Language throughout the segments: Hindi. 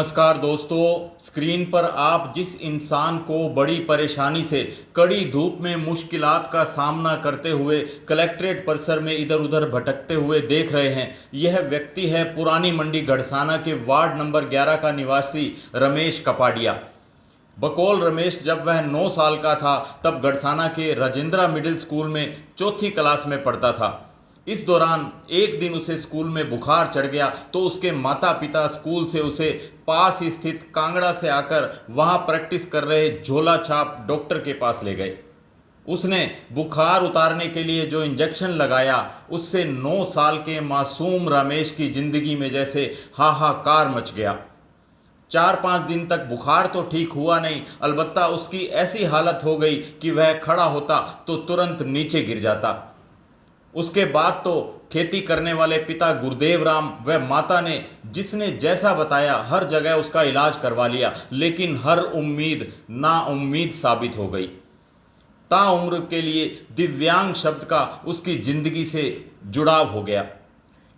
नमस्कार दोस्तों, स्क्रीन पर आप जिस इंसान को बड़ी परेशानी से कड़ी धूप में मुश्किलात का सामना करते हुए कलेक्ट्रेट परिसर में इधर उधर भटकते हुए देख रहे हैं, यह व्यक्ति है पुरानी मंडी गड़साना के वार्ड नंबर 11 का निवासी रमेश कपाडिया। बकौल रमेश जब वह 9 साल का था तब गड़साना के राजेंद्रा मिडिल स्कूल में चौथी क्लास में पढ़ता था। इस दौरान एक दिन उसे स्कूल में बुखार चढ़ गया तो उसके माता पिता स्कूल से उसे पास ही स्थित कांगड़ा से आकर वहां प्रैक्टिस कर रहे झोला छाप डॉक्टर के पास ले गए। उसने बुखार उतारने के लिए जो इंजेक्शन लगाया उससे 9 साल के मासूम रमेश की जिंदगी में जैसे हाहाकार मच गया। 4-5 दिन तक बुखार तो ठीक हुआ नहीं, अलबत्ता उसकी ऐसी हालत हो गई कि वह खड़ा होता तो तुरंत नीचे गिर जाता। उसके बाद तो खेती करने वाले पिता गुरुदेव राम व माता ने जिसने जैसा बताया हर जगह उसका इलाज करवा लिया, लेकिन हर उम्मीद नाउम्मीद साबित हो गई। ताउम्र के लिए दिव्यांग शब्द का उसकी जिंदगी से जुड़ाव हो गया।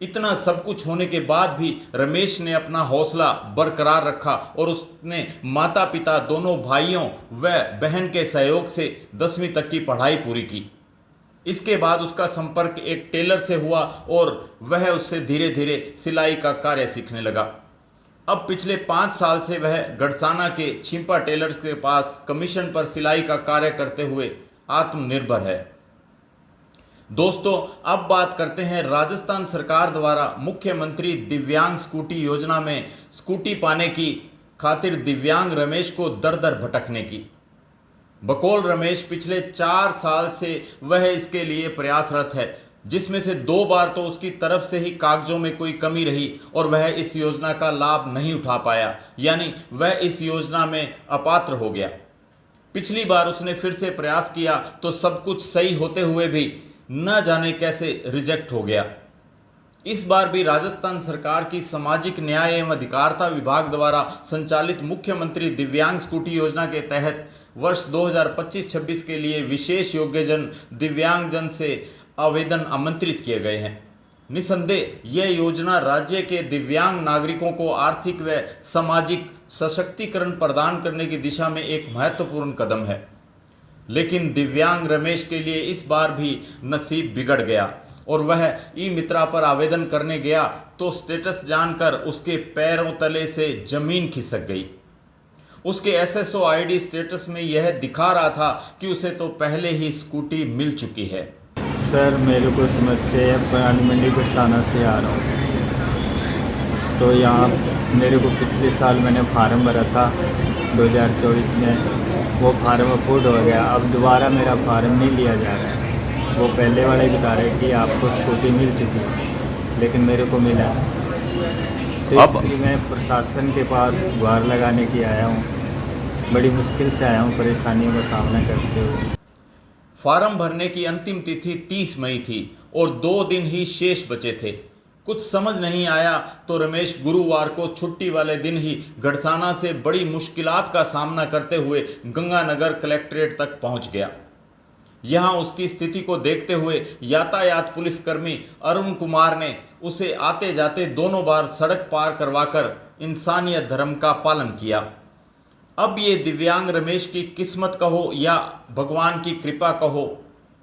इतना सब कुछ होने के बाद भी रमेश ने अपना हौसला बरकरार रखा और उसने माता पिता दोनों भाइयों व बहन के सहयोग से 10वीं तक की पढ़ाई पूरी की। इसके बाद उसका संपर्क एक टेलर से हुआ और वह उससे धीरे धीरे सिलाई का कार्य सीखने लगा। अब पिछले 5 साल से वह गड़साना के छिंपा टेलर्स के पास कमीशन पर सिलाई का कार्य करते हुए आत्मनिर्भर है। दोस्तों, अब बात करते हैं राजस्थान सरकार द्वारा मुख्यमंत्री दिव्यांग स्कूटी योजना में स्कूटी पाने की खातिर दिव्यांग रमेश को दर दर भटकने की। बकौल रमेश पिछले 4 साल से वह इसके लिए प्रयासरत है, जिसमें से 2 बार तो उसकी तरफ से ही कागजों में कोई कमी रही और वह इस योजना का लाभ नहीं उठा पाया, यानी वह इस योजना में अपात्र हो गया। पिछली बार उसने फिर से प्रयास किया तो सब कुछ सही होते हुए भी न जाने कैसे रिजेक्ट हो गया। इस बार भी राजस्थान सरकार की सामाजिक न्याय एवं अधिकारिता विभाग द्वारा संचालित मुख्यमंत्री दिव्यांग स्कूटी योजना के तहत वर्ष 2025-26 के लिए विशेष योग्यजन दिव्यांगजन से आवेदन आमंत्रित किए गए हैं। निसंदेह यह योजना राज्य के दिव्यांग नागरिकों को आर्थिक व सामाजिक सशक्तिकरण प्रदान करने की दिशा में एक महत्वपूर्ण कदम है, लेकिन दिव्यांग रमेश के लिए इस बार भी नसीब बिगड़ गया और वह ई मित्रा पर आवेदन करने गया तो स्टेटस जानकर उसके पैरों तले से जमीन खिसक गई। उसके SSO ID स्टेटस में यह दिखा रहा था कि उसे तो पहले ही स्कूटी मिल चुकी है। सर, मेरे को समस्या है, पुरानी मंडी गड़साना से आ रहा हूँ। तो यहाँ मेरे को पिछले साल मैंने फार्म भरा था 2024 में, वो फार्म अप्रूव हो गया। अब दोबारा मेरा फार्म नहीं लिया जा रहा है। वो पहले वाले बता रहे कि आपको स्कूटी मिल चुकी है, लेकिन मेरे को मिला। तो इसलिए मैं प्रशासन के पास गुहार लगाने की आया हूँ। बड़ी मुश्किल से आया हूँ, परेशानियों का सामना करते हुए। फार्म भरने की अंतिम तिथि 30 मई थी और 2 दिन ही शेष बचे थे। कुछ समझ नहीं आया तो रमेश गुरुवार को छुट्टी वाले दिन ही गड़साना से बड़ी मुश्किलात का सामना करते हुए गंगानगर कलेक्ट्रेट तक पहुंच गया। यहां उसकी स्थिति को देखते हुए यातायात पुलिसकर्मी अरुण कुमार ने उसे आते जाते दोनों बार सड़क पार करवाकर इंसानियत धर्म का पालन किया। अब ये दिव्यांग रमेश की किस्मत कहो या भगवान की कृपा कहो,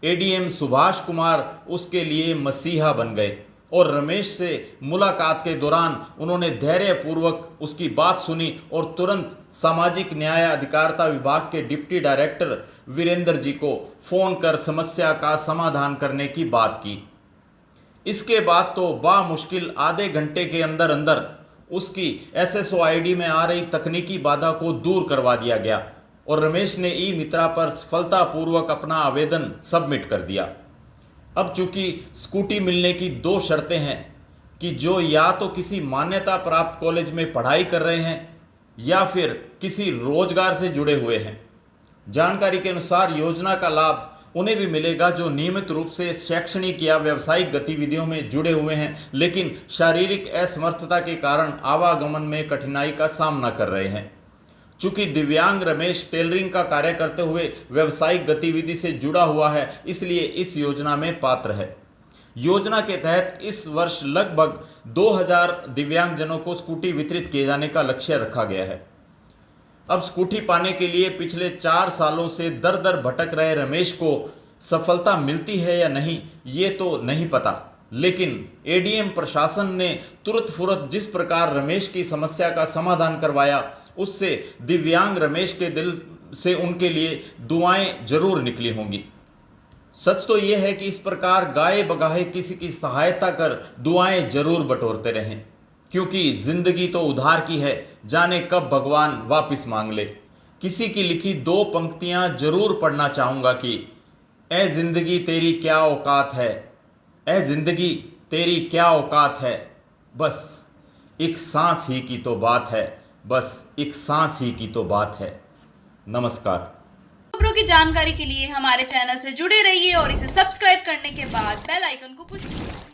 ADM सुभाष कुमार उसके लिए मसीहा बन गए और रमेश से मुलाकात के दौरान उन्होंने धैर्यपूर्वक उसकी बात सुनी और तुरंत सामाजिक न्याय अधिकारिता विभाग के डिप्टी डायरेक्टर वीरेंद्र जी को फोन कर समस्या का समाधान करने की बात की। इसके बाद तो बामुश्किल आधे घंटे के अंदर अंदर उसकी SSO ID में आ रही तकनीकी बाधा को दूर करवा दिया गया और रमेश ने ई मित्रा पर सफलतापूर्वक अपना आवेदन सबमिट कर दिया। अब चूंकि स्कूटी मिलने की 2 शर्तें हैं कि जो या तो किसी मान्यता प्राप्त कॉलेज में पढ़ाई कर रहे हैं या फिर किसी रोजगार से जुड़े हुए हैं। जानकारी के अनुसार योजना का लाभ उन्हें भी मिलेगा जो नियमित रूप से शैक्षणिक या व्यावसायिक गतिविधियों में जुड़े हुए हैं, लेकिन शारीरिक असमर्थता के कारण आवागमन में कठिनाई का सामना कर रहे हैं। चूंकि दिव्यांग रमेश टेलरिंग का कार्य करते हुए व्यावसायिक गतिविधि से जुड़ा हुआ है, इसलिए इस योजना में पात्र है। योजना के तहत इस वर्ष लगभग 2000 दिव्यांगजनों को स्कूटी वितरित किए जाने का लक्ष्य रखा गया है। अब स्कूटी पाने के लिए पिछले 4 सालों से दर दर भटक रहे रमेश को सफलता मिलती है या नहीं, ये तो नहीं पता, लेकिन एडीएम प्रशासन ने तुरंत फुरत जिस प्रकार रमेश की समस्या का समाधान करवाया, उससे दिव्यांग रमेश के दिल से उनके लिए दुआएं जरूर निकली होंगी। सच तो यह है कि इस प्रकार गाए बगाहे किसी की सहायता कर दुआएं जरूर बटोरते रहें, क्योंकि जिंदगी तो उधार की है, जाने कब भगवान वापस मांग ले। किसी की लिखी 2 पंक्तियां जरूर पढ़ना चाहूंगा कि ए जिंदगी तेरी क्या औकात है, ए जिंदगी तेरी क्या औकात है, बस एक सांस ही की तो बात है, बस एक सांस ही की तो बात है। नमस्कार। खबरों की जानकारी के लिए हमारे चैनल से जुड़े रहिए और इसे सब्सक्राइब करने के बाद बेल आइकन को पुश कीजिए।